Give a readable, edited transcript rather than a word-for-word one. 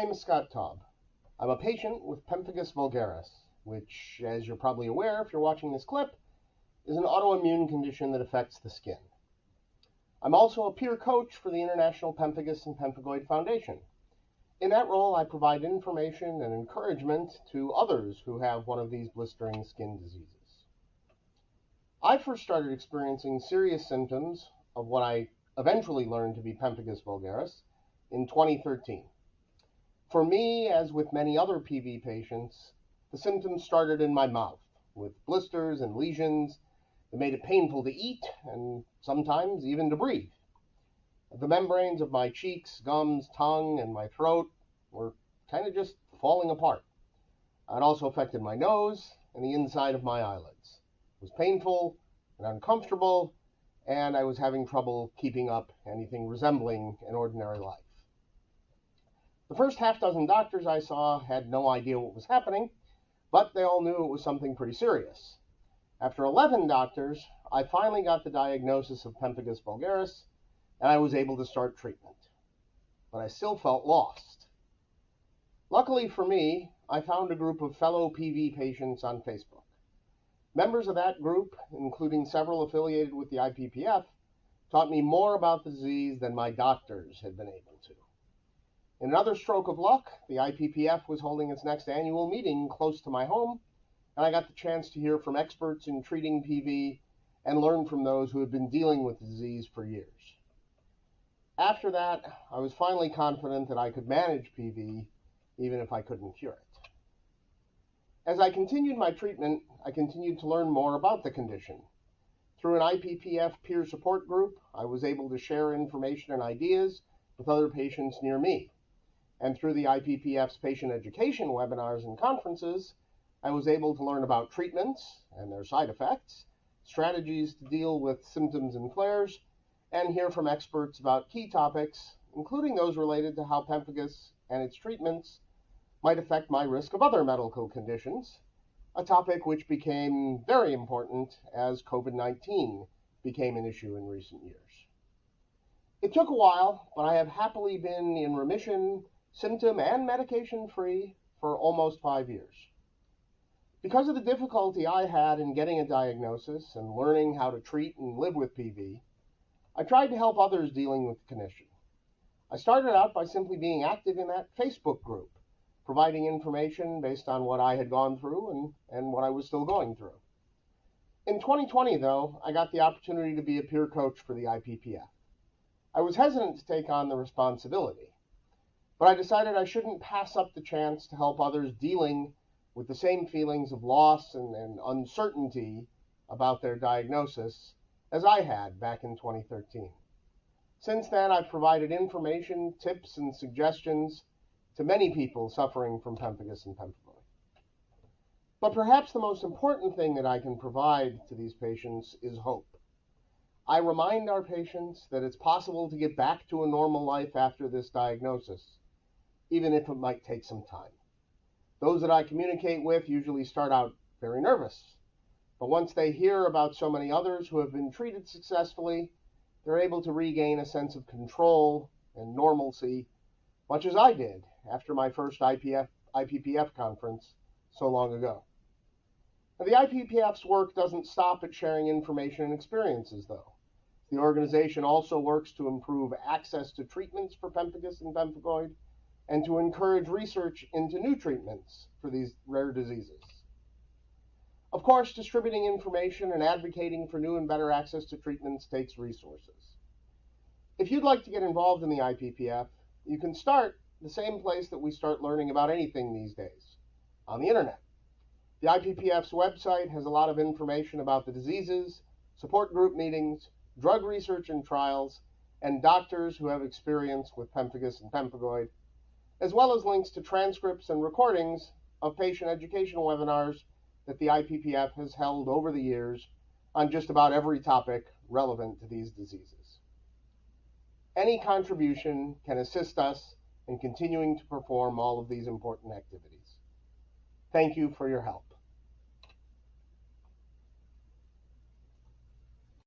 name is Scott Taub. I'm a patient with pemphigus vulgaris, which, as you're probably aware if you're watching this clip, is an autoimmune condition that affects the skin. I'm also a peer coach for the International Pemphigus and Pemphigoid Foundation. In that role, I provide information and encouragement to others who have one of these blistering skin diseases. I first started experiencing serious symptoms of what I eventually learned to be pemphigus vulgaris in 2013. For me, as with many other PV patients, the symptoms started in my mouth, with blisters and lesions that made it painful to eat and sometimes even to breathe. The membranes of my cheeks, gums, tongue, and my throat were kind of just falling apart. It also affected my nose and the inside of my eyelids. It was painful and uncomfortable, and I was having trouble keeping up anything resembling an ordinary life. The first half dozen doctors I saw had no idea what was happening, but they all knew it was something pretty serious. After 11 doctors, I finally got the diagnosis of pemphigus vulgaris, and I was able to start treatment. But I still felt lost. Luckily for me, I found a group of fellow PV patients on Facebook. Members of that group, including several affiliated with the IPPF, taught me more about the disease than my doctors had been able to. In another stroke of luck, the IPPF was holding its next annual meeting close to my home, and I got the chance to hear from experts in treating PV and learn from those who had been dealing with the disease for years. After that, I was finally confident that I could manage PV, even if I couldn't cure it. As I continued my treatment, I continued to learn more about the condition. Through an IPPF peer support group, I was able to share information and ideas with other patients near me. And through the IPPF's patient education webinars and conferences, I was able to learn about treatments and their side effects, strategies to deal with symptoms and flares, and hear from experts about key topics, including those related to how pemphigus and its treatments might affect my risk of other medical conditions, a topic which became very important as COVID-19 became an issue in recent years. It took a while, but I have happily been in remission, symptom and medication-free for almost 5 years. Because of the difficulty I had in getting a diagnosis and learning how to treat and live with PV, I tried to help others dealing with the condition. I started out by simply being active in that Facebook group, providing information based on what I had gone through and what I was still going through. In 2020, though, I got the opportunity to be a peer coach for the IPPF. I was hesitant to take on the responsibility, but I decided I shouldn't pass up the chance to help others dealing with the same feelings of loss and uncertainty about their diagnosis as I had back in 2013. Since then, I've provided information, tips, and suggestions to many people suffering from pemphigus and pemphigoid. But perhaps the most important thing that I can provide to these patients is hope. I remind our patients that it's possible to get back to a normal life after this diagnosis, even if it might take some time. Those that I communicate with usually start out very nervous, but once they hear about so many others who have been treated successfully, they're able to regain a sense of control and normalcy, much as I did after my first IPPF conference so long ago. Now, the IPPF's work doesn't stop at sharing information and experiences, though. The organization also works to improve access to treatments for pemphigus and pemphigoid, and to encourage research into new treatments for these rare diseases. Of course, distributing information and advocating for new and better access to treatments takes resources. If you'd like to get involved in the IPPF, you can start the same place that we start learning about anything these days, on the internet. The IPPF's website has a lot of information about the diseases, support group meetings, drug research and trials, and doctors who have experience with pemphigus and pemphigoid, as well as links to transcripts and recordings of patient educational webinars that the IPPF has held over the years on just about every topic relevant to these diseases. Any contribution can assist us in continuing to perform all of these important activities. Thank you for your help.